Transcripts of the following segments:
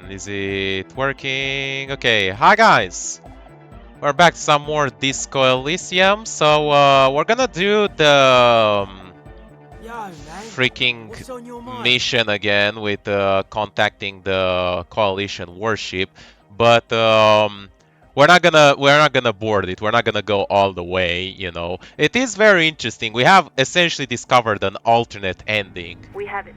Is it working? Okay, hi guys! We're back to some more Disco Elysium. So, we're gonna do the freaking mission again with contacting the coalition warship, but we're not gonna board it. We're not gonna go all the way, you know. It is very interesting. We have essentially discovered an alternate ending. We have it.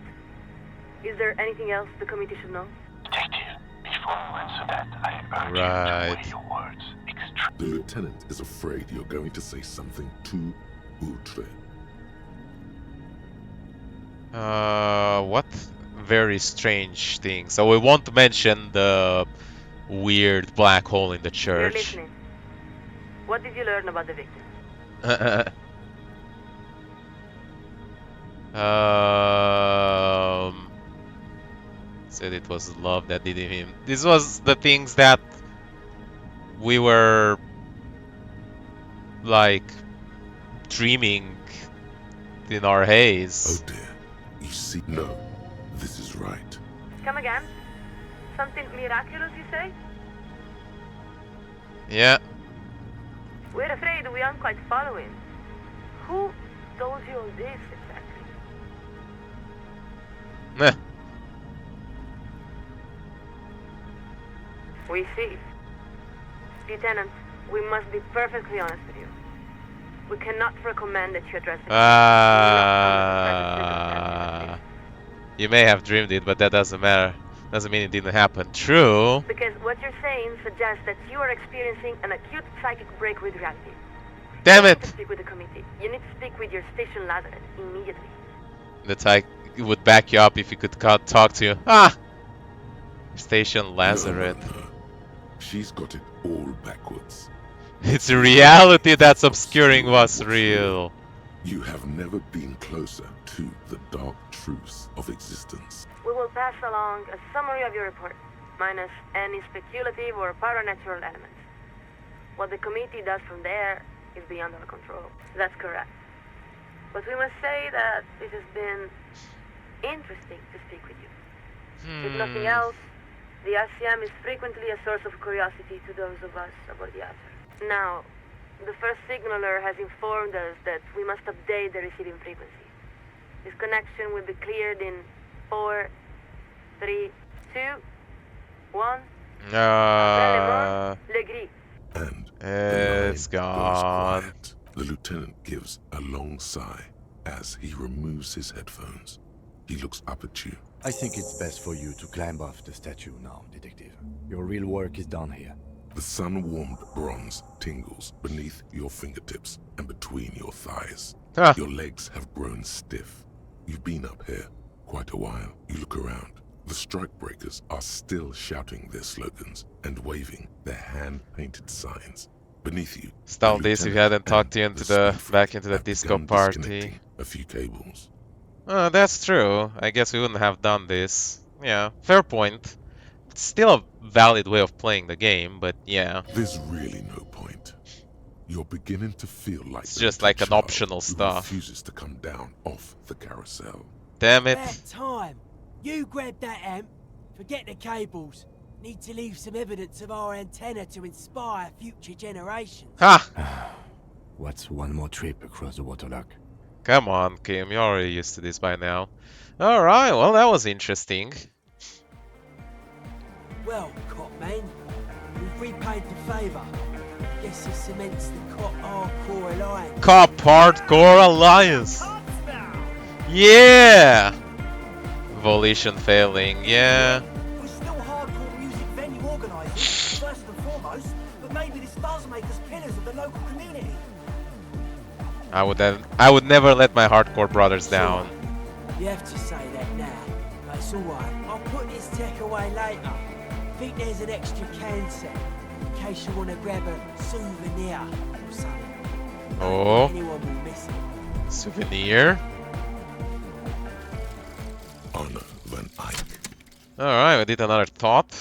Is there anything else the committee should know? Detective, before you answer that, I urge you Right. to weigh your words. The lieutenant is afraid you're going to say something too outre. What very strange thing. So we won't mention the weird black hole in the You're church. listening. What did you learn about the victim? Said it was love that did him. This was the things that we were like dreaming in our haze. Oh dear. You see, no, this is right. Come again? Something miraculous, you say? Yeah. We're afraid we aren't quite following. Who told you all this exactly? Meh. We see. Lieutenant, we must be perfectly honest with you. We cannot recommend that you address it. You may have dreamed it, but that doesn't matter. Doesn't mean it didn't happen. True. Because what you're saying suggests that you are experiencing an acute psychic break with reality. Damn You it! need to speak with the committee. You need to speak with your station Lazarus immediately. That I would back you up if you could talk to you. Ah! Station Lazarus. No. She's got it all backwards. It's reality that's obscuring what's real. You have never been closer to the dark truths of existence. We will pass along a summary of your report, minus any speculative or paranatural elements. What the committee does from there is beyond our control. That's correct. But we must say that it has been interesting to speak with you. If nothing else, the ICM is frequently a source of curiosity to those of us aboard the outer. Now, the first signaler has informed us that we must update the receiving frequency. This connection will be cleared in 4, 3, 2, 1. Le gris. And It's the line goes gone. quiet. The lieutenant gives a long sigh as he removes his headphones. He looks up at you. I think it's best for you to climb off the statue now, Detective. Your real work is done here. The sun-warmed bronze tingles beneath your fingertips and between your thighs. Ah. Your legs have grown stiff. You've been up here quite a while. You look around. The strikebreakers are still shouting their slogans and waving their hand-painted signs. Beneath you, Stall the this if you lieutenant hadn't talked and you into the the speed back into the have disco begun party. disconnecting a few cables. That's true. I guess we wouldn't have done this. Yeah, fair point. It's still a valid way of playing the game, but yeah. There's really no point. You're beginning to feel like It's the just little like an child optional who stuff. refuses to come down off the carousel. Damn it. About time. You grab that amp. Forget the cables. Need to leave some evidence of our antenna to inspire future generations. Ha! What's one more trip across the waterlock? Come on, Kim. You're already used to this by now. Alright, well, that was interesting. Well, cop man, we've repaid the favour. Guess this cements the cop hardcore alliance. Cop Hardcore Alliance! Yeah! Volition failing, yeah. We're still hardcore music venue organisers, first and foremost, but maybe this does make us pillars of the local community. I would never let my hardcore brothers down. You have to say that now, but it's alright. I'll put this tech away later. Think there's an extra can set, in case you want to grab a souvenir or something. Oh. Anyone will miss it. Souvenir. Anna Van Eyck. Alright, we did another thought.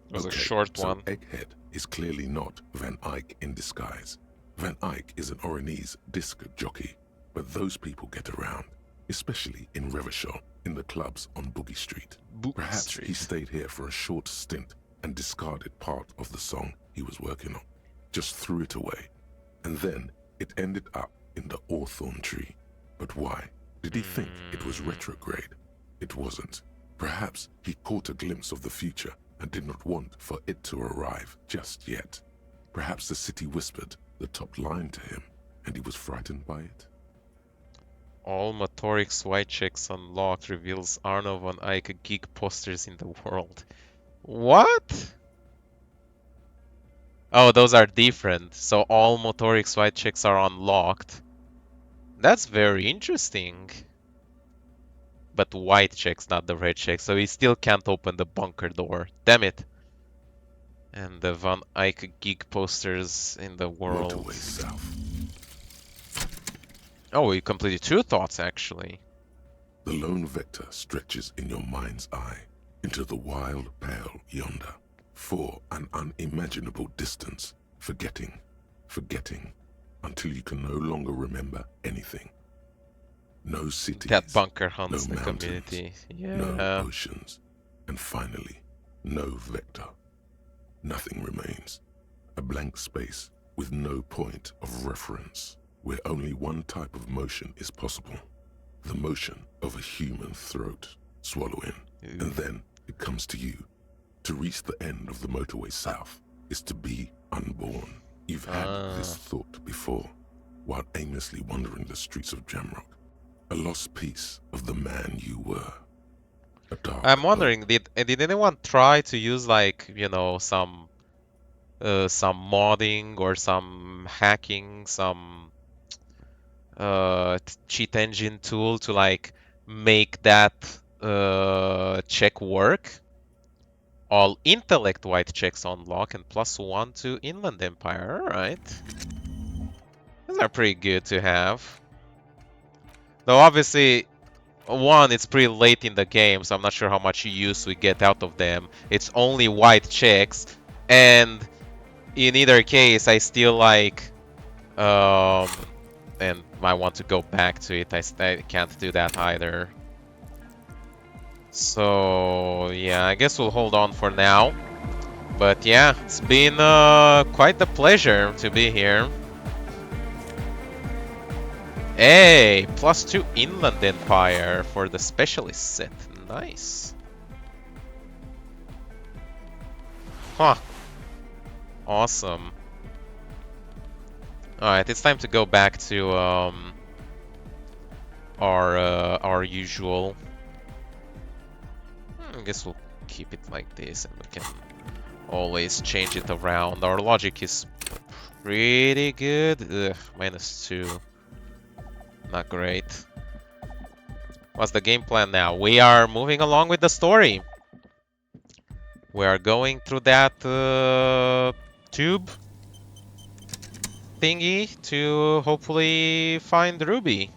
It was a Okay, short so one. Egghead is clearly not Van Eyck in disguise. Van Eyck is an Oranese disc jockey, but those people get around, especially in Revachol. in the clubs on Boogie Street. Boogie Perhaps Street. he stayed here for a short stint and discarded part of the song he was working on. Just threw it away. And then it ended up in the hawthorn tree. But why? Did he think it was retrograde? It wasn't. Perhaps he caught a glimpse of the future and did not want for it to arrive just yet. Perhaps the city whispered the top line to him, and he was frightened by it. All Motorix white checks unlocked reveals Arno von Eyck geek posters in the world. What? Oh, those are different. So all Motorix white checks are unlocked. That's very interesting. But white checks, not the red checks. So he still can't open the bunker door. Damn it. And the Von Eyck geek posters in the world. Motorway south. Oh, we completed 2 thoughts actually. The lone vector stretches in your mind's eye into the wild pale yonder, for an unimaginable distance, forgetting, until you can no longer remember anything. No cities, That bunker hunts no the mountains, community. Yeah. no oceans, and finally, no vector. Nothing remains. A blank space with no point of reference, where only one type of motion is possible. The motion of a human throat. Swallow in, and then it comes to you. To reach the end of the motorway south is to be unborn. You've had this thought before, while aimlessly wandering the streets of Jamrock. A lost piece of the man you were. A dark I'm wondering, did anyone try to use like, you know, some modding or some hacking, some cheat engine tool to like make that check work? All intellect white checks unlock and +1 to Inland Empire. Alright. Those are pretty good to have. Though obviously, one, it's pretty late in the game, so I'm not sure how much use we get out of them. It's only white checks, and in either case, I still like, and I want to go back to it. I can't do that either. So yeah, I guess we'll hold on for now. But yeah, it's been quite a pleasure to be here. Hey, +2 Inland Empire for the Specialist set. Nice. Huh. Awesome. Alright, it's time to go back to our usual. I guess we'll keep it like this and we can always change it around. Our logic is pretty good. Ugh, -2. Not great. What's the game plan now? We are moving along with the story. We are going through that tube thingy to hopefully find Ruby.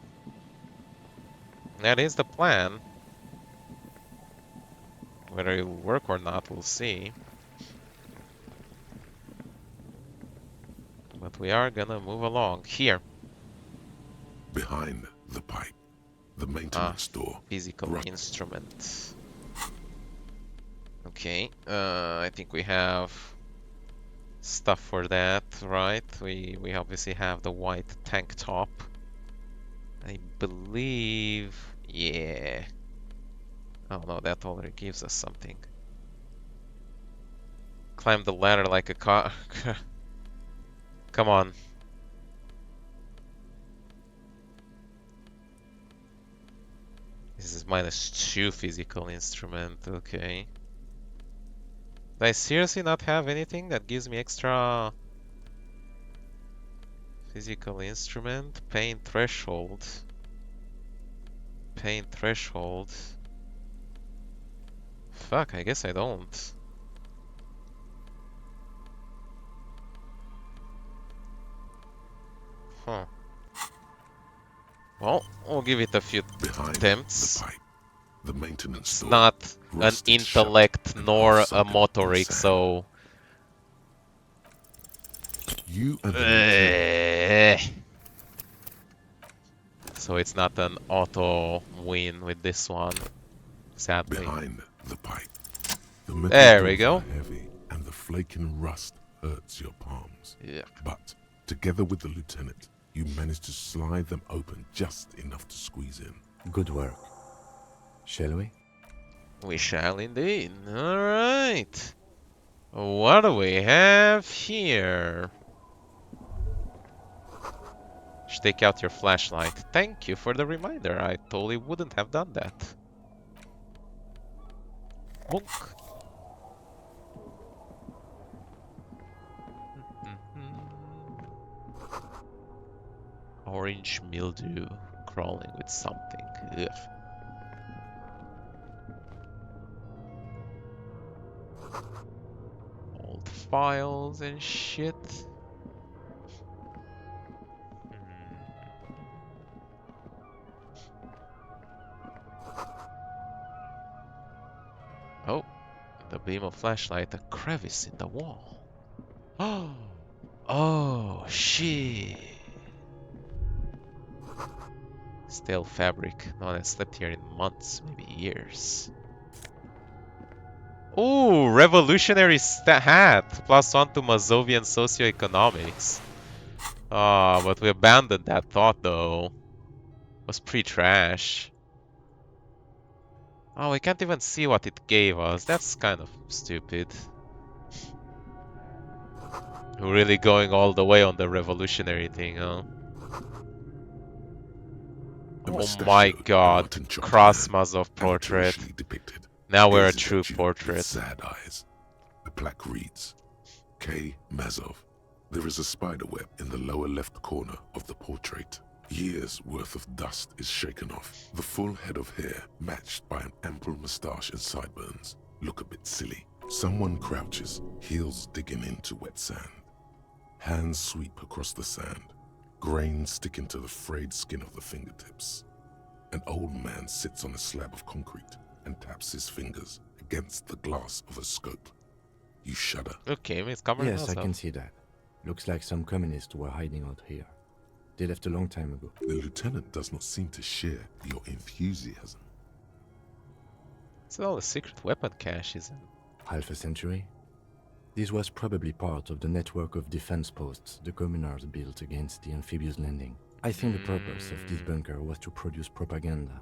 That is the plan. Whether it will work or not, we'll see. But we are gonna move along. Here. Behind the pipe, the maintenance door. Physical instrument. Okay, I think we have stuff for that, right? We obviously have the white tank top. I believe, yeah. Oh no, that already gives us something. Climb the ladder like a car. Come on. This is -2 physical instrument, okay. Do I seriously not have anything that gives me extra physical instrument? Pain threshold. Pain threshold. Fuck, I guess I don't. Huh. Well, we'll give it a few attempts. The pipe, the maintenance It's door. not an Rusted intellect shut nor and a sunken motoric, in so... You and the So it's not an auto win with this one. sadly. Behind the pipe. The metal There we gills go. are heavy, and the flaking rust hurts your palms. Yeah. But together with the lieutenant, you manage to slide them open just enough to squeeze in. Good work. Shall we? We shall indeed. Alright. What do we have here? Should take out your flashlight. Thank you for the reminder. I totally wouldn't have done that. Bonk. Orange mildew crawling with something. Ugh. Old files and shit. Oh, the beam of flashlight, a crevice in the wall. Oh, shit. Stale fabric. No one has slept here in months, maybe years. Ooh, revolutionary hat. +1 to Mazovian socioeconomics. Ah, but we abandoned that thought though. It was pretty trash. Oh, we can't even see what it gave us. That's kind of stupid. We're really going all the way on the revolutionary thing, huh? Oh my god. Cross Mazov portrait. Depicted. Now we're a Gazes true at you with portrait. sad eyes. The plaque reads, K. Mazov. There is a spider web in the lower left corner of the portrait. Years worth of dust is shaken off. The full head of hair, matched by an ample moustache and sideburns, look a bit silly. Someone crouches, heels digging into wet sand. Hands sweep across the sand. Grains stick into the frayed skin of the fingertips. An old man sits on a slab of concrete and taps his fingers against the glass of a scope. You shudder. Okay, it's covering Yes, us I up. can see that. Looks like some communists were hiding out here. They left a long time ago. The lieutenant does not seem to share your enthusiasm. It's all a secret weapon cache, isn't it? Half a century? This was probably part of the network of defense posts the communards built against the amphibious landing. I think the purpose of this bunker was to produce propaganda.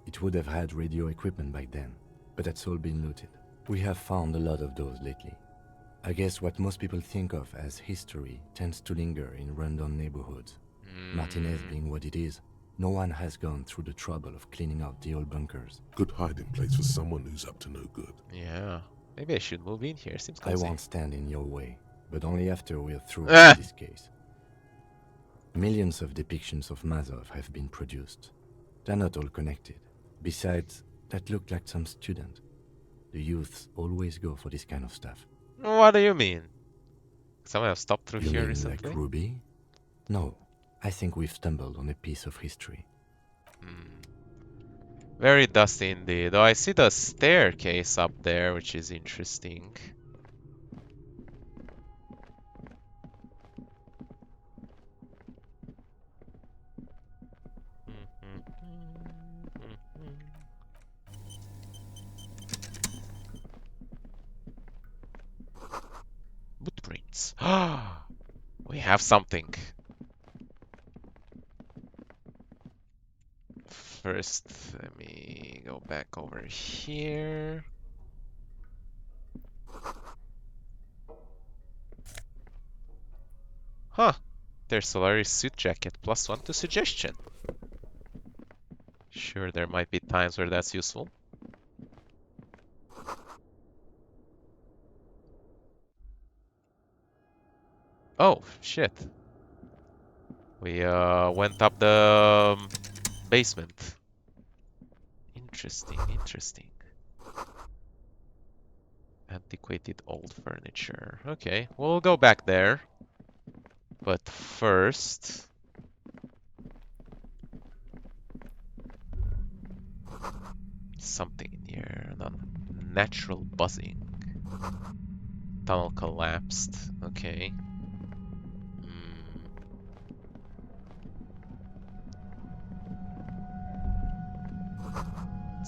It would have had radio equipment back then, but that's all been looted. We have found a lot of those lately. I guess what most people think of as history tends to linger in rundown neighborhoods. Martinez being what it is, no one has gone through the trouble of cleaning out the old bunkers. Good hiding place for someone who's up to no good. Yeah. Maybe I should move in here. Seems I cozy. won't stand in your way, but only after we're through Ah! with this case. Millions of depictions of Mazov have been produced. They're not all connected. Besides, that looked like some student. The youths always go for this kind of stuff. What do you mean? Someone have stopped through You here mean recently? like Ruby? No, I think we've stumbled on a piece of history. Very dusty indeed. Oh, I see the staircase up there, which is interesting. Footprints. We have something. First, let me go back over here. Huh. There's Solaris suit jacket, +1 to suggestion. Sure, there might be times where that's useful. Oh, shit. We went up the basement. Interesting, interesting. Antiquated old furniture. Okay, we'll go back there. But first... something in here. Unnatural buzzing. Tunnel collapsed. Okay.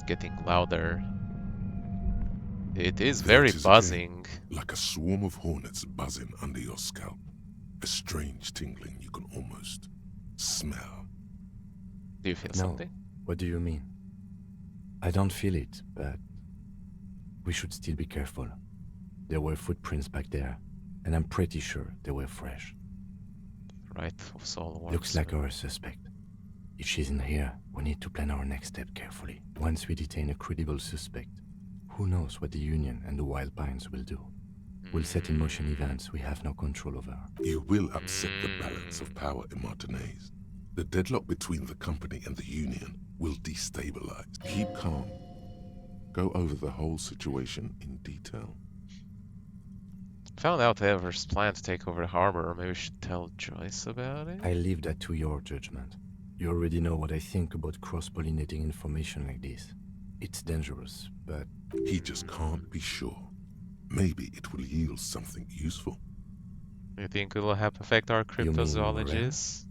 getting louder. It is There very it is again, buzzing. like a swarm of hornets buzzing under your scalp. A strange tingling you can almost smell. Do you feel No. something? What do you mean? I don't feel it, but we should still be careful. There were footprints back there, and I'm pretty sure they were fresh. Right, of soul worms. Looks like our suspect. If she's in here, we need to plan our next step carefully. Once we detain a credible suspect, who knows what the Union and the Wild Pines will do? We'll set in motion events we have no control over. You will upset the balance of power in Martinez. The deadlock between the company and the Union will destabilize. Keep calm. Go over the whole situation in detail. Found out Ever's plan to take over the harbor. Maybe we should tell Joyce about it? I leave that to your judgment. You already know what I think about cross-pollinating information like this. It's dangerous, but He just can't be sure. Maybe it will yield something useful. You think it will have affect our You mean cryptozoologists?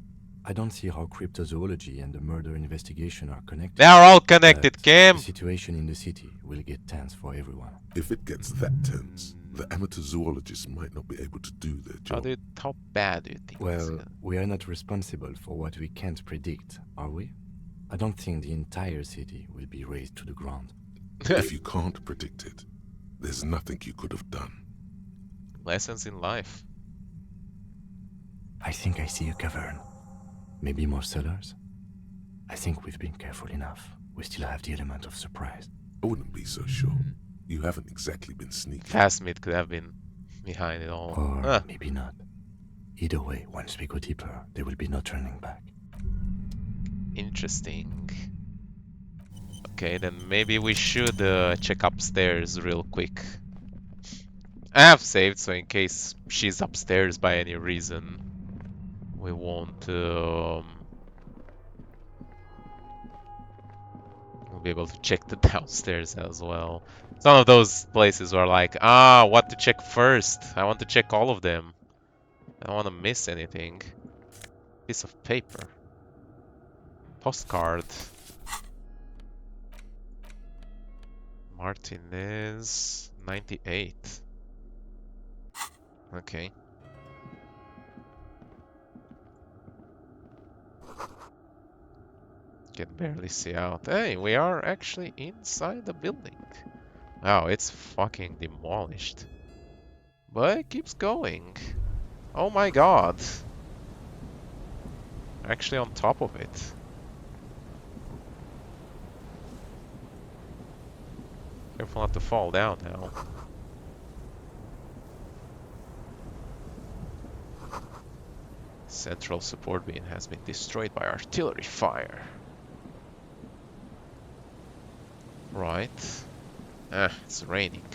I don't see how cryptozoology and the murder investigation are connected. They are all connected, But Kim! the situation in the city will get tense for everyone. If it gets that tense, the amateur zoologists might not be able to do their job. How bad do you think it's Well, gonna- we are not responsible for what we can't predict, are we? I don't think the entire city will be razed to the ground. If you can't predict it, there's nothing you could have done. Lessons in life. I think I see a cavern. Maybe more cellars? I think we've been careful enough. We still have the element of surprise. I wouldn't be so sure. You haven't exactly been sneaky. Phasmid could have been behind it all. Or Ah, maybe not. Either way, once we go deeper, there will be no turning back. interesting. Okay, then maybe we should check upstairs real quick. I have saved, so in case she's upstairs by any reason, we won't we'll be able to check the downstairs as well. Some of those places were like, what to check first? I want to check all of them. I don't want to miss anything. Piece of paper. Postcard. Martinez 98. Okay. Can barely see out. Hey, we are actually inside the building. Wow, it's fucking demolished. But it keeps going. Oh my god. Actually on top of it. Careful not to fall down now. Central support beam has been destroyed by artillery fire. Right. It's raining.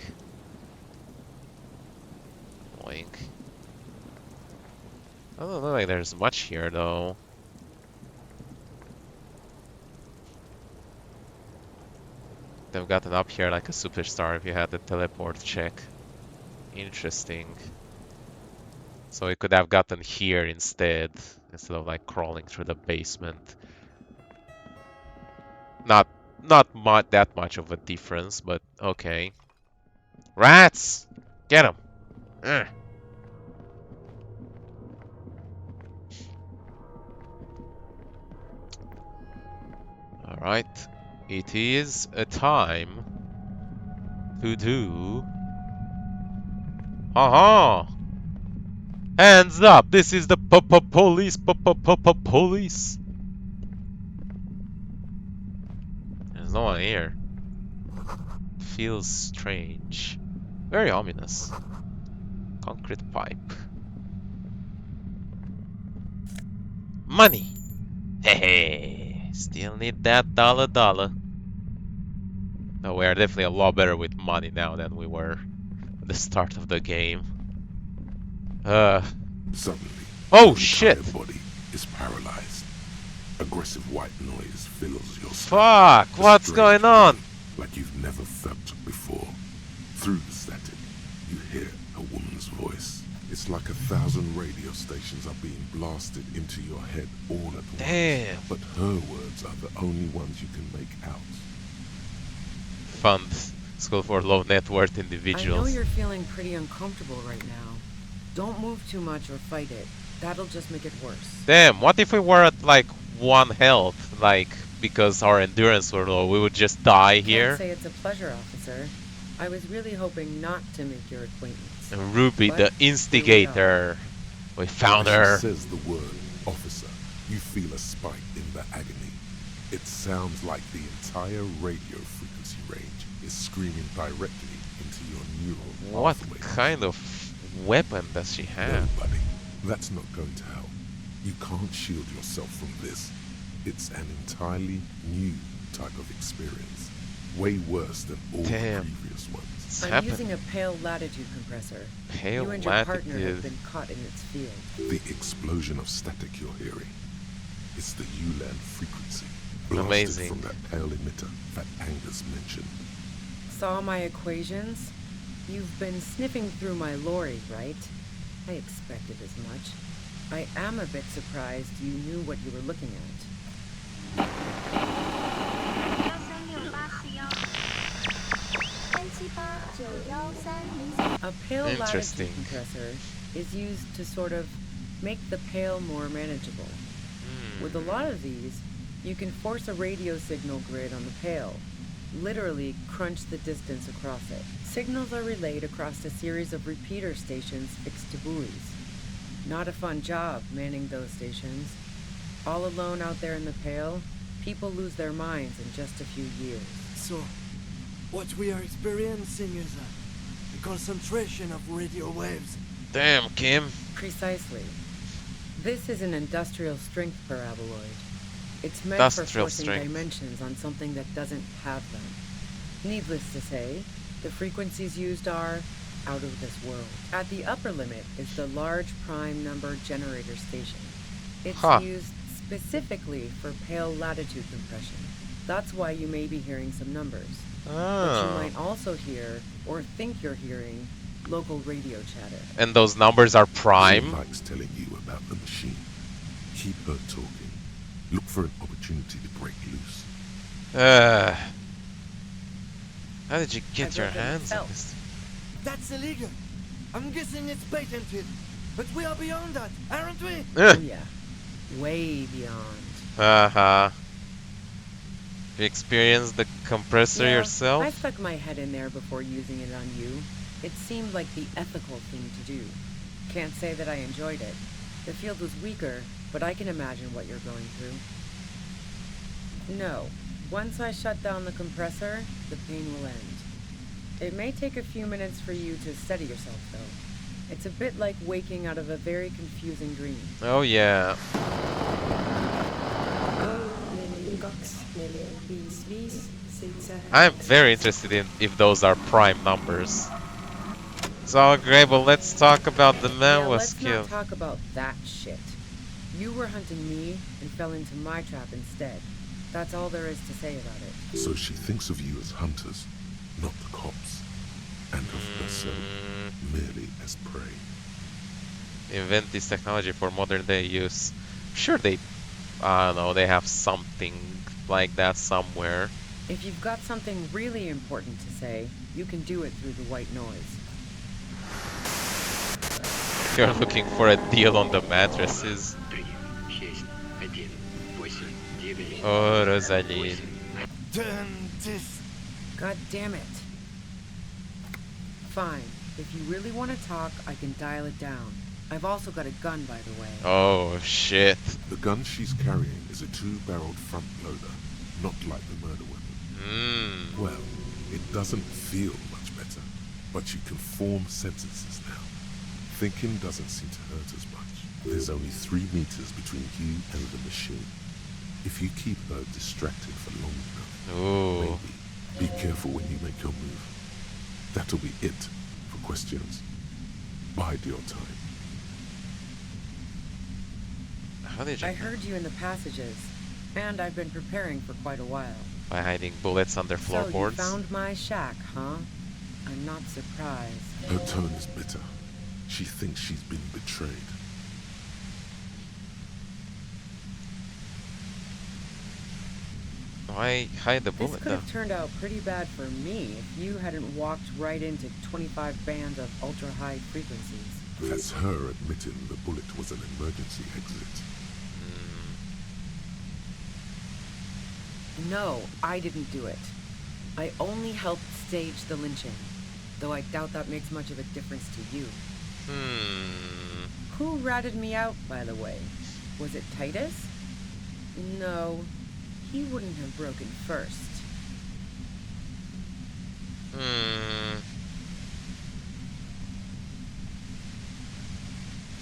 Annoying. I don't know, like there's much here though. They've gotten up here like a superstar if you had the teleport check. Interesting. So we could have gotten here instead of like crawling through the basement. Not that much of a difference, but okay. Rats! Get them! Alright. It is a time to do... Aha! Hands up! This is the police! Police! There's no one here. Feels strange. Very ominous. Concrete pipe. Money! Hey, still need that dollar. No, we are definitely a lot better with money now than we were at the start of the game. Suddenly, Oh the shit! entire body is paralyzed. Aggressive white noise fills your Fuck! skull. A What's strange going on? feeling like you've never felt before. Through the static, you hear a woman's voice. It's like 1,000 radio stations are being blasted into your head all at once. Damn! But her words are the only ones you can make out. fund school for low net worth I know individuals. you're feeling pretty uncomfortable right now. Don't move too much or fight it. That'll just make it worse. Damn, what if we were at like 1 health? Like, because our endurance were low, we would just die Can't here? say it's a pleasure, officer. I was really hoping not to make your acquaintance. And Ruby, But the here we are. instigator. We found When her. she says the word officer, you feel a spike in the agony. It sounds like the entire radio frequency range is screaming directly into your neural What pathways. kind of weapon does she No, have? buddy, that's not going to help. You can't shield yourself from this. It's an entirely new type of experience. Way worse than all Damn. the previous ones. What's I'm happening? using a pale latitude compressor. Pale You and your partner have latitude. been caught in its field. The explosion of static you're hearing. It's the ULAN frequency. Blasted Amazing. from that pale emitter that Angus mentioned. Saw my equations? You've been sniffing through my lorry, right? I expected as much. I am a bit surprised you knew what you were looking at. A pale latitude Interesting. compressor is used to sort of make the pale more manageable. With a lot of these, you can force a radio signal grid on the pale, literally crunch the distance across it. Signals are relayed across a series of repeater stations fixed to buoys. Not a fun job manning those stations. All alone out there in the pale, people lose their minds in just a few years. So, what we are experiencing is a concentration of radio waves. Damn, Kim. Precisely. This is an industrial strength paraboloid. It's meant for Industrial forcing strength. dimensions on something that doesn't have them. Needless to say, the frequencies used are out of this world. At the upper limit is the large prime number generator station. It's Huh. used specifically for pale latitude compression. That's why you may be hearing some numbers. But you Oh. might also hear, or think you're hearing, local radio chatter. And those numbers are She prime? likes telling you about the machine. Keep her talking. Look for an opportunity to break loose. How did you get I your broke it hands on myself. this? That's illegal. I'm guessing it's patented. But we are beyond that, aren't we? Oh yeah, way beyond. Uh-huh. You experienced the compressor Yeah, yourself? I stuck my head in there before using it on you. It seemed like the ethical thing to do. Can't say that I enjoyed it. The field was weaker, but I can imagine what you're going through. No, once I shut down the compressor, the pain will end. It may take a few minutes for you to steady yourself, though. It's a bit like waking out of a very confusing dream. Oh yeah. I'm very interested in if those are prime numbers. So Grable, let's talk about the man Yeah, was let's killed. not talk about that shit. You were hunting me and fell into my trap instead. That's all there is to say about it. So she thinks of you as hunters, not the cops. And of herself merely as prey. Invent this technology for modern day use. Sure they, I don't know, they have something like that somewhere. If you've got something really important to say, you can do it through the white noise. You're looking for a deal on the mattresses. Oh, Rosaline. Turn this. God damn it. Fine. If you really want to talk, I can dial it down. I've also got a gun, by the way. Oh, shit. The gun she's carrying is a two-barreled front loader, not like the murder weapon. Well, it doesn't feel much better, but you can form sentences now. Thinking doesn't seem to hurt as much. There's only 3 meters between you and the machine. If you keep her distracted for long enough, Ooh. maybe be careful when you make your move. That'll be it for questions. Bide your time. How did you I heard you in the passages, and I've been preparing for quite a while. by hiding bullets under So you floorboards? found my shack, huh? I'm not surprised. Her tone is bitter. She thinks she's been betrayed. Why hide the This bullet could though? have turned out pretty bad for me if you hadn't walked right into 25 bands of ultra-high frequencies. That's her admitting the bullet was an emergency exit. No, I didn't do it. I only helped stage the lynching, though I doubt that makes much of a difference to you. Who ratted me out, by the way? Was it Titus? No, he wouldn't have broken first.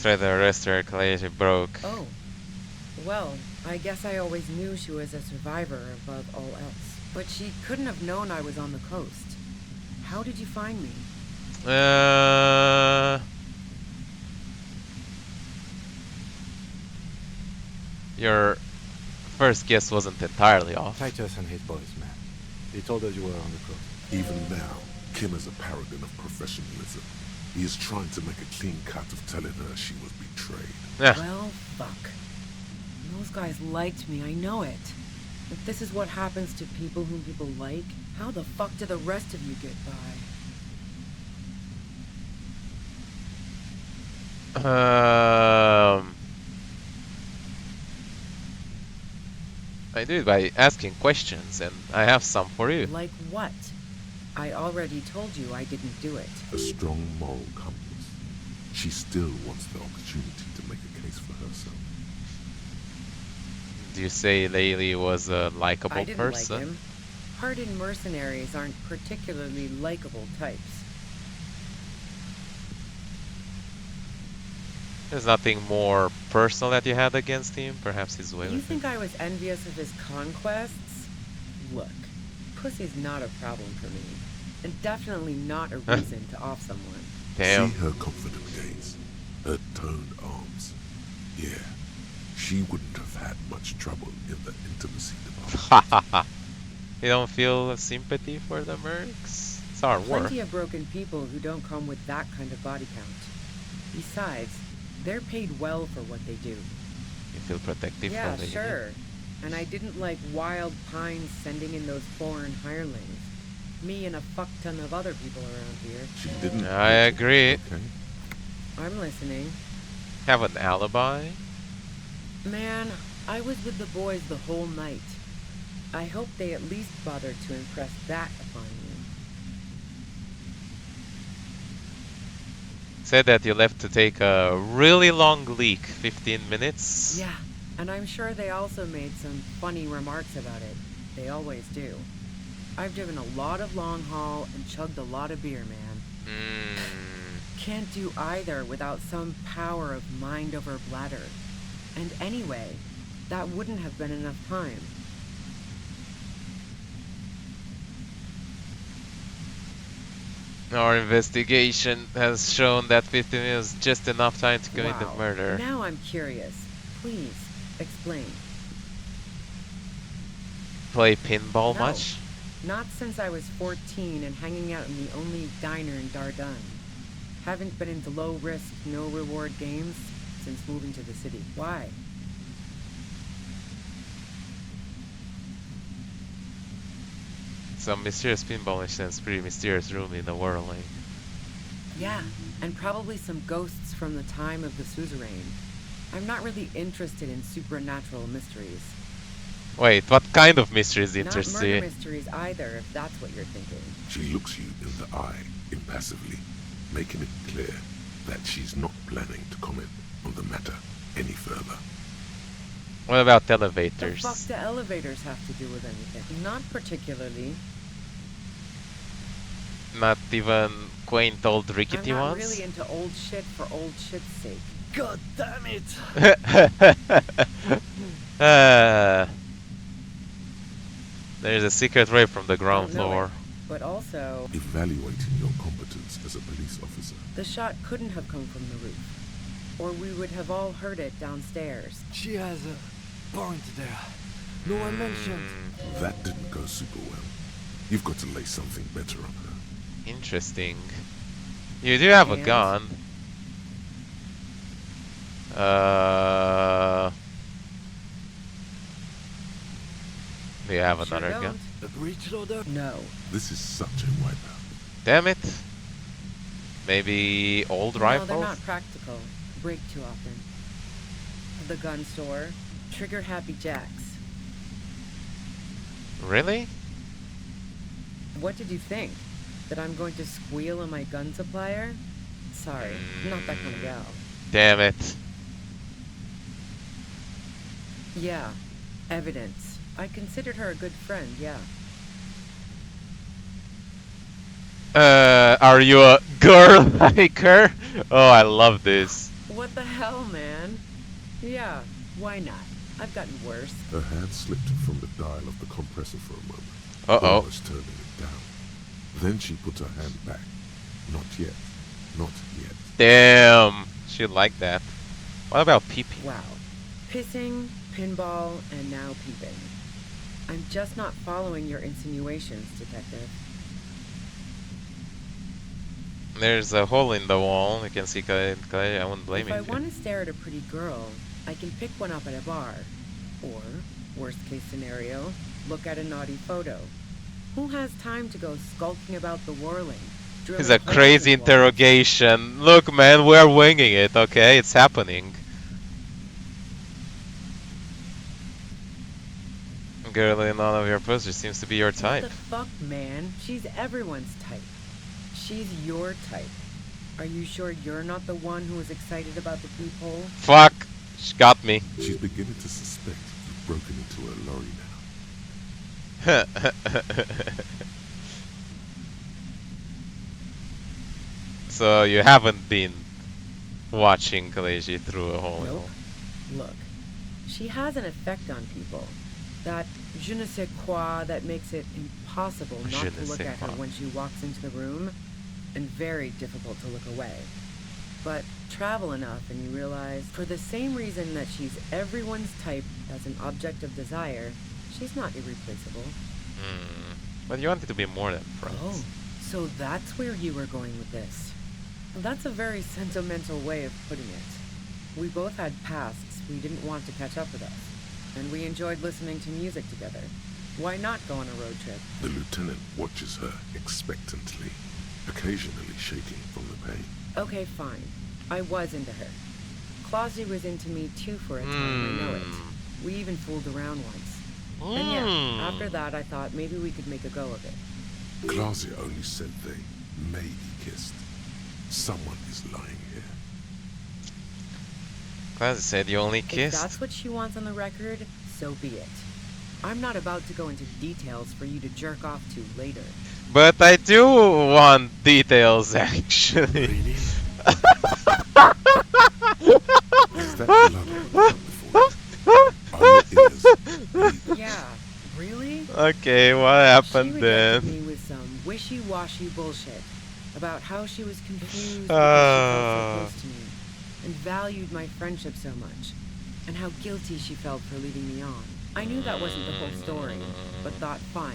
Try to arrest her, Clay, she broke. Oh, well, I guess I always knew she was a survivor above all else. But she couldn't have known I was on the coast. How did you find me? Your first guess wasn't entirely off. Titus and his boys, man. They told us you were on the coast. Even now, Kim is a paragon of professionalism. He is trying to make a clean cut of telling her she was betrayed. Yeah. Well, fuck. Those guys liked me, I know it. If this is what happens to people whom people like, how the fuck do the rest of you get by? I do it by asking questions, and I have some for you. Like what? I already told you I didn't do it. A strong moral compass. She still wants the opportunity to make a case for herself. Do you say Leyley was a I likable didn't person? like him. Hardened mercenaries aren't particularly likable types. There's nothing more personal that you had against him? Perhaps his way You with think I was envious of his conquests? Look, pussy's not a problem for me. And definitely not a reason to off someone. Damn. See her confident gaze, her toned arms. Yeah, she wouldn't have had much trouble in the intimacy department. You don't feel sympathy for the mercs? It's our work. Plenty of broken people who don't come with that kind of body count. Besides, they're paid well for what they do. You feel protective Yeah, for the sure. And I didn't like Wild Pines sending in those foreign hirelings. Me and a fuck ton of other people around here. She didn't. I agree. Okay. I'm listening. Have an alibi? Man, I was with the boys the whole night. I hope they at least bothered to impress that upon you. Said that you left to take a really long leak, 15 minutes. Yeah, and I'm sure they also made some funny remarks about it. They always do. I've driven a lot of long haul and chugged a lot of beer, man. Can't do either without some power of mind over bladder. And anyway, that wouldn't have been enough time. Our investigation has shown that 15 minutes is just enough time to commit the Wow. murder. Now I'm curious. Please, explain. Play pinball No. much? Not since I was 14 and hanging out in the only diner in Dardenne. Haven't been into low-risk, no-reward games since moving to the city. Why? Some mysterious pinball machines, pretty mysterious room in the whirling. Yeah, and probably some ghosts from the time of the suzerain. I'm not really interested in supernatural mysteries. Wait, what kind of mysteries Not interest murder you? mysteries either, if that's what you're thinking. She looks you in the eye, impassively, making it clear that she's not planning to comment on the matter any further. What about The fuck elevators? do elevators have to do with anything? Not particularly. Not even quaint old rickety I'm not ones? really into old shit for old shit's sake. God damn it! There's a secret way from the ground Don't know floor. it, but also, Evaluating your competence as a police officer. the shot couldn't have come from the roof. Or we would have all heard it downstairs. She has a point there. No one mentioned. That didn't go super well. You've got to lay something better on her. Interesting. You do have a And? gun. Do you have Sure another don't. gun? A breach loader? No. This is such a wipeout. Damn it. Maybe old No, rifles? they're not practical. Break too often. The gun store. Trigger Happy Jacks. Really? What did you think? That I'm going to squeal on my gun supplier? Sorry, not that kind of gal. Damn it. Yeah, evidence. I considered her a good friend, yeah. Are you a girl like her? Oh, I love this. What the hell, man? Yeah, why not? I've gotten worse. Her hand slipped from the dial of the compressor for a moment, Uh-oh. almost turning it down. Then she put her hand back. Not yet. Not yet. Damn. She liked that. What about pee-pee? Wow. Pissing, pinball, and now peeping. I'm just not following your insinuations, detective. There's a hole in the wall. You can see Clay. I wouldn't blame If I you. want to stare at a pretty girl, I can pick one up at a bar. Or, worst case scenario, look at a naughty photo. Who has time to go skulking about the whirling? It's a crazy interrogation. Look, man, we're winging it, okay? It's happening. Girl in all of your posters seems to be your type. What the fuck, man? She's everyone's type. She's your type. Are you sure you're not the one who was excited about the peephole? Fuck! She got me. She's beginning to suspect you've broken into her lorry now. So you haven't been watching Leyley through a hole. Nope. Look, she has an effect on people. That je ne sais quoi that makes it impossible not Je to ne look sais at her quoi. when she walks into the room, and very difficult to look away. But travel enough and you realize, for the same reason that she's everyone's type as an object of desire, she's not irreplaceable. But you wanted to be more than friends. Oh, so that's where you were going with this. That's a very sentimental way of putting it. We both had pasts we didn't want to catch up with us, and we enjoyed listening to music together. Why not go on a road trip? The lieutenant watches her expectantly, occasionally shaking from the pain. Okay, fine. I was into her. Clausy was into me too for a time, I know it. We even fooled around once. And yeah, after that I thought maybe we could make a go of it. Clausia only said they maybe kissed. Someone is lying here. Classy said you only If kissed. that's what she wants on the record, so be it. I'm not about to go into details for you to jerk off to later. But I do want details, actually. Really? Is that blood on the ground before it? Are your ears bleeding? Yeah, really? Okay, what happened She then? rejected me with some wishy-washy bullshit about how she was confused because she felt so close to me and valued my friendship so much, and how guilty she felt for leading me on. I knew that wasn't the whole story, but thought, fine,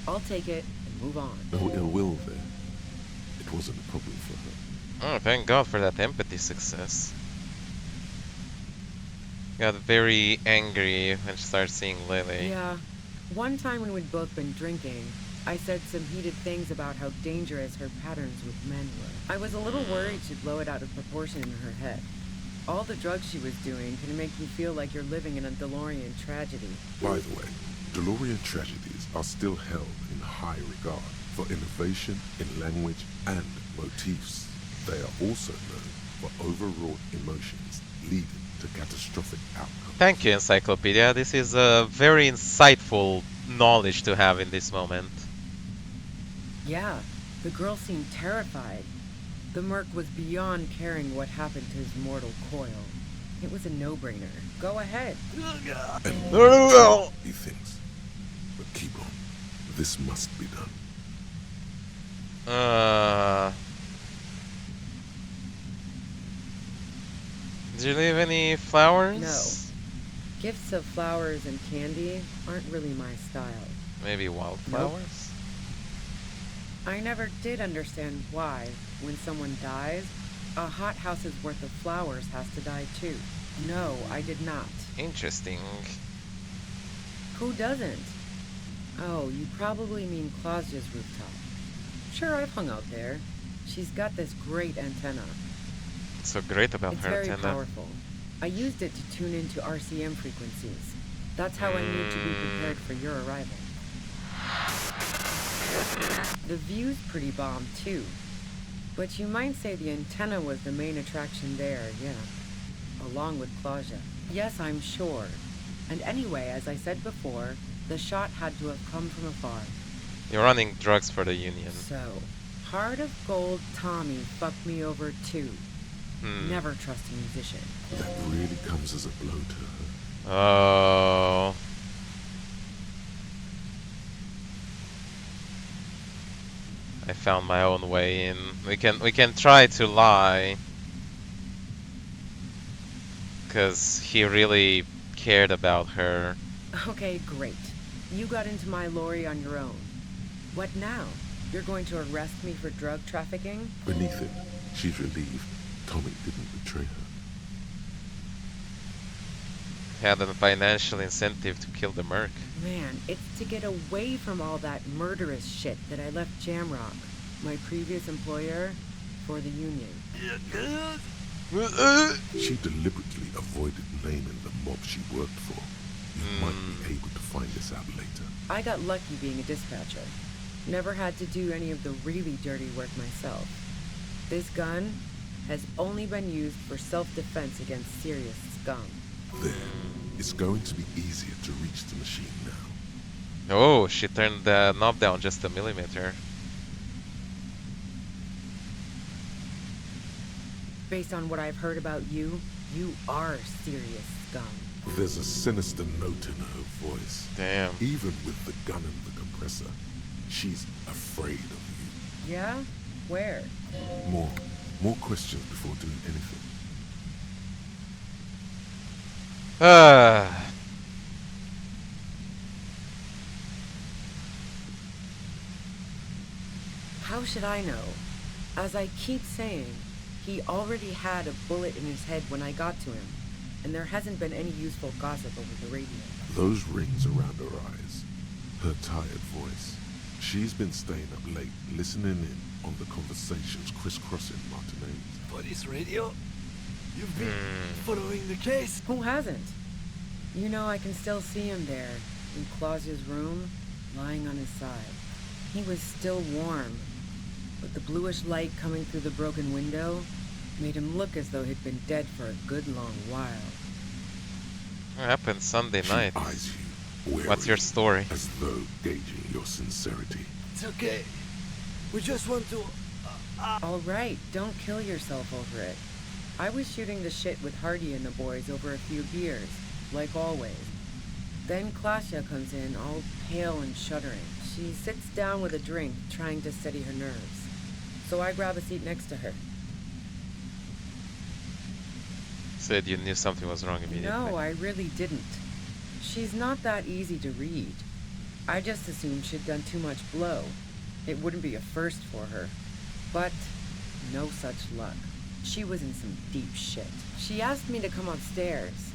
I'll take it and move on. No ill will there. It wasn't a problem for her. Oh, thank God for that empathy success. Got very angry when she started seeing Leyley. Yeah, one time when we'd both been drinking, I said some heated things about how dangerous her patterns with men were. I was a little worried she'd blow it out of proportion in her head. All the drugs she was doing can make you feel like you're living in a DeLorean tragedy. By the way, DeLorean tragedies are still held in high regard for innovation in language and motifs. They are also known for overwrought emotions leading to catastrophic outcomes. Thank you, Encyclopedia. This is a very insightful knowledge to have in this moment. Yeah, the girl seemed terrified. The merc was beyond caring what happened to his mortal coil. It was a no-brainer. Go ahead. And he thinks. But keep on. This must be done. Did you leave any flowers? No. Gifts of flowers and candy aren't really my style. Maybe wildflowers? I never did understand why, when someone dies, a hothouse's worth of flowers has to die too. No, I did not. Interesting. Who doesn't? Oh, you probably mean Claudia's rooftop. Sure, I've hung out there. She's got this great antenna. What's so great about It's her very antenna? powerful. I used it to tune into RCM frequencies. That's how I knew to be prepared for your arrival. The view's pretty bomb, too. But you might say the antenna was the main attraction there, yeah. Along with Claudia. Yes, I'm sure. And anyway, as I said before, the shot had to have come from afar. You're running drugs for the Union. So, Heart of Gold Tommy fucked me over too. Never trust a musician. That really comes as a blow to her. Oh. I found my own way in. We can try to lie. Cause he really cared about her. Okay, great. You got into my lorry on your own. What now? You're going to arrest me for drug trafficking? Beneath it, she's relieved Tommy didn't betray her. Had a financial incentive to kill the merc. Man, it's to get away from all that murderous shit that I left Jamrock, my previous employer, for the Union. She deliberately avoided naming the mob she worked for. You might be able to find this out later. I got lucky being a dispatcher. Never had to do any of the really dirty work myself. This gun has only been used for self-defense against serious scum. There. It's going to be easier to reach the machine now. Oh, she turned the knob down just a millimeter. Based on what I've heard about you, you are serious scum. There's a sinister note in her voice. Damn. Even with the gun and the compressor, she's afraid of you. Yeah? Where? More questions before doing anything. How should I know? As I keep saying, he already had a bullet in his head when I got to him, and there hasn't been any useful gossip over the radio. Those rings around her eyes, her tired voice. She's been staying up late, listening in on the conversations crisscrossing Martinez. Police radio? You've been following the case? Who hasn't? You know, I can still see him there, in Claudia's room, lying on his side. He was still warm, but the bluish light coming through the broken window made him look as though he'd been dead for a good long while. What happened Sunday night? She eyes you, What's your story? as though gauging your sincerity. It's okay. We just want to... All right, don't kill yourself over it. I was shooting the shit with Hardie and the boys over a few beers, like always. Then Claudia comes in, all pale and shuddering. She sits down with a drink, trying to steady her nerves. So I grab a seat next to her. Said you knew something was wrong immediately. No, I really didn't. She's not that easy to read. I just assumed she'd done too much blow. It wouldn't be a first for her. But no such luck. She was in some deep shit. She asked me to come upstairs.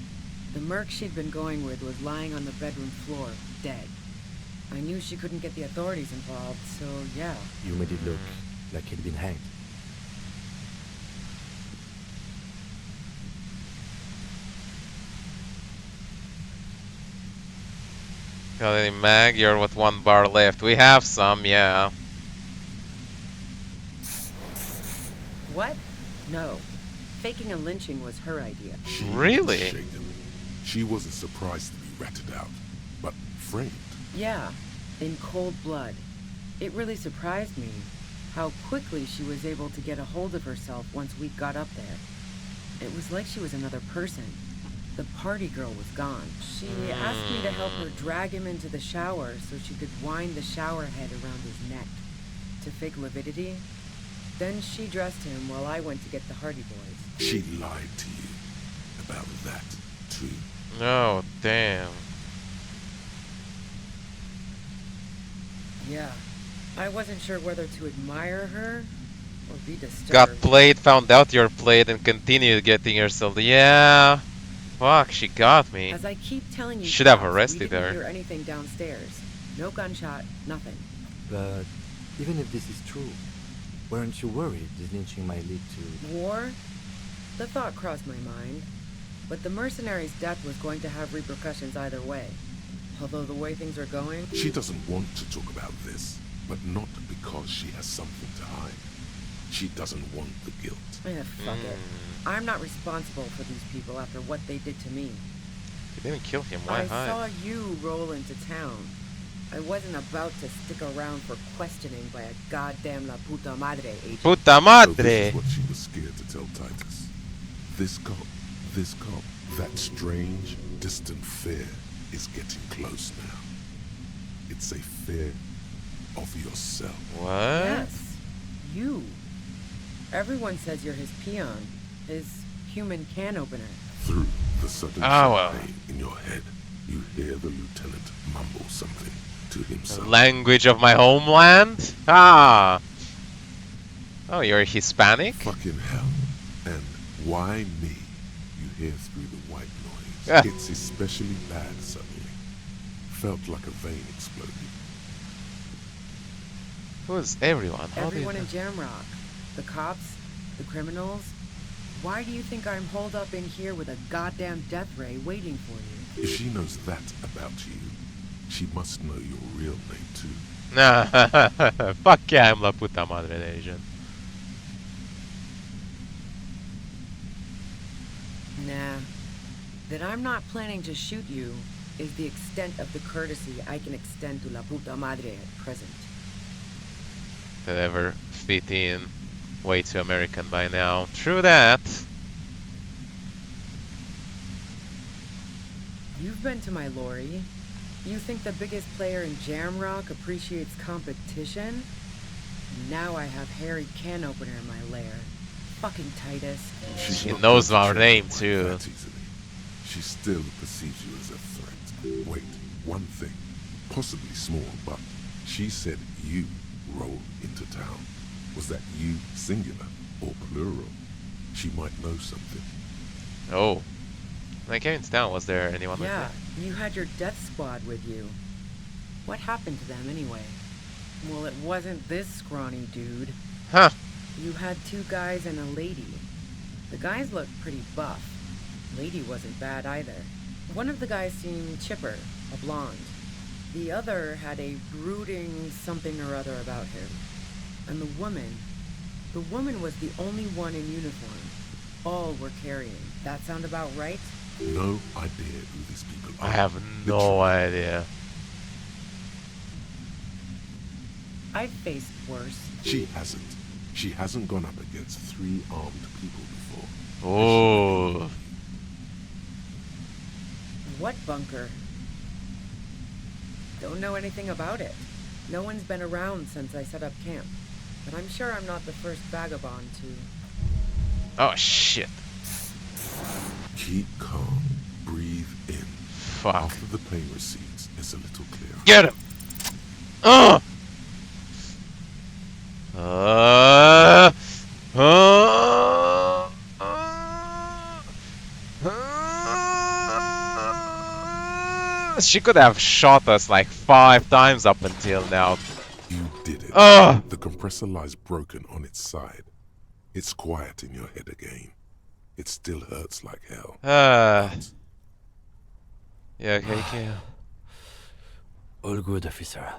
The merc she'd been going with was lying on the bedroom floor, dead. I knew she couldn't get the authorities involved, so yeah. You made it look like he'd been hanged. Got any mag? You're with 1 bar left. We have some, yeah. What? No. Faking a lynching was her idea. She Really? was shaken. She wasn't surprised to be ratted out, but framed. Yeah, in cold blood. It really surprised me how quickly she was able to get a hold of herself once we got up there. It was like she was another person. The party girl was gone. She asked me to help her drag him into the shower so she could wind the shower head around his neck to fake lividity. Then she dressed him while I went to get the Hardie boys. She lied to you about that, too. Oh, damn. Yeah, I wasn't sure whether to admire her or be disturbed. Got played, found out you're played, and continued getting yourself. Yeah. Fuck, she got me. As I keep telling you, Should have cops, arrested we didn't her. hear anything downstairs. No gunshot, nothing. But even if this is true, weren't you worried this lynching might lead to... War? The thought crossed my mind. But the mercenary's death was going to have repercussions either way. Although the way things are going... She doesn't want to talk about this, but not because she has something to hide. She doesn't want the guilt. Eh, fuck it. I'm not responsible for these people after what they did to me. You didn't kill him, why I hide? saw you roll into town. I wasn't about to stick around for questioning by a goddamn la puta madre agent. Puta So madre! this is what she was scared to tell Titus. This cop, that strange, distant fear is getting close now. It's a fear of yourself. What? Yes, you. Everyone says you're his peon, his human can opener. Through the sudden well. pain in your head, you hear the lieutenant mumble something to The himself. language of my homeland? Ah! Oh, you're Hispanic? Fucking hell. And why me? You hear through the white noise. Yeah. It's especially bad suddenly. Felt like a vein exploded. Who's everyone? How do you Everyone in know? Jamrock. The cops, the criminals. Why do you think I'm holed up in here with a goddamn death ray waiting for you? If she knows that about you, she must know your real name too. Nah, fuck yeah, I'm la puta madre agent. Nah. That I'm not planning to shoot you is the extent of the courtesy I can extend to la puta madre at present. That ever fit in. Way too American by now. True that. You've been to my lorry. You think the biggest player in Jamrock appreciates competition? Now I have Harry Can Opener in my lair. Fucking Titus. She's She not knows going to our change name, like too. that easily. She still perceives you as a threat. Wait, one thing, possibly small, but she said you rolled into town. Was that you singular or plural? She might know something. Oh. When I came into town, was there anyone with Yeah, me? you had your death squad with you. What happened to them anyway? Well, it wasn't this scrawny dude. Huh. You had two guys and a lady. The guys looked pretty buff. Lady wasn't bad either. One of the guys seemed chipper, a blonde. The other had a brooding something or other about him. And the woman was the only one in uniform. All were carrying. That sound about right? No idea who these people are. I have no idea. I've faced worse. She hasn't. She hasn't gone up against 3 armed people before. Oh. What bunker? Don't know anything about it. No one's been around since I set up camp. But I'm sure I'm not the first vagabond to... Oh shit. Keep calm. Breathe in. Fuck. After the pain recedes, it's a little clearer. Get him! Uh! She could have shot us like 5 times up until now. You did it. Ugh. The compressor lies broken on its side. It's quiet in your head again. It still hurts like hell. But Yeah, okay. All good, officer.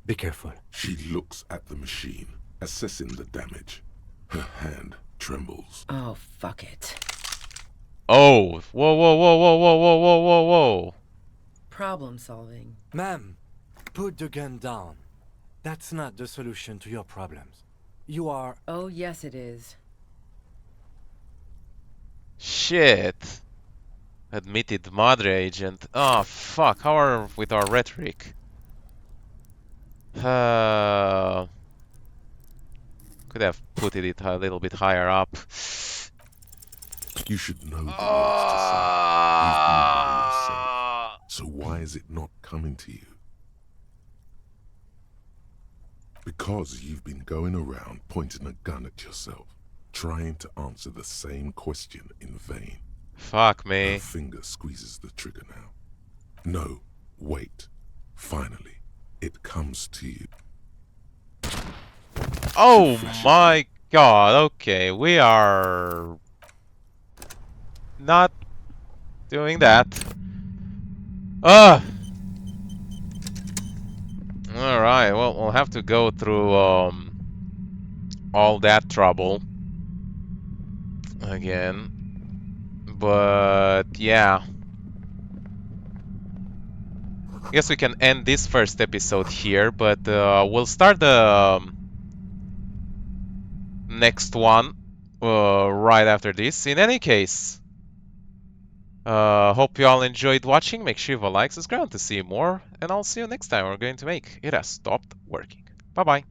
Be careful. she looks at the machine, assessing the damage. Her hand trembles. Oh, fuck it. Oh, whoa, whoa, whoa, whoa, whoa, whoa, whoa, whoa, whoa. Problem solving. Ma'am, put the gun down. That's not the solution to your problems. You are... Oh, yes it is. Shit. Admitted Madre agent. Oh, fuck. How are with our rhetoric? Could have put it a little bit higher up. You should know the words to say. You've been there yourself. So why is it not coming to you? Because you've been going around pointing a gun at yourself, trying to answer the same question in vain. Fuck me. Her finger squeezes the trigger now. No, wait. Finally, it comes to you. Oh my god, okay, we are not doing that. Ugh! Alright, well, we'll have to go through all that trouble again. But yeah. I guess we can end this first episode here, but we'll start the next one right after this. In any case, hope you all enjoyed watching. Make sure you leave a like, subscribe to see more, and I'll see you next time. We're going to make It Has Stopped Working. Bye bye.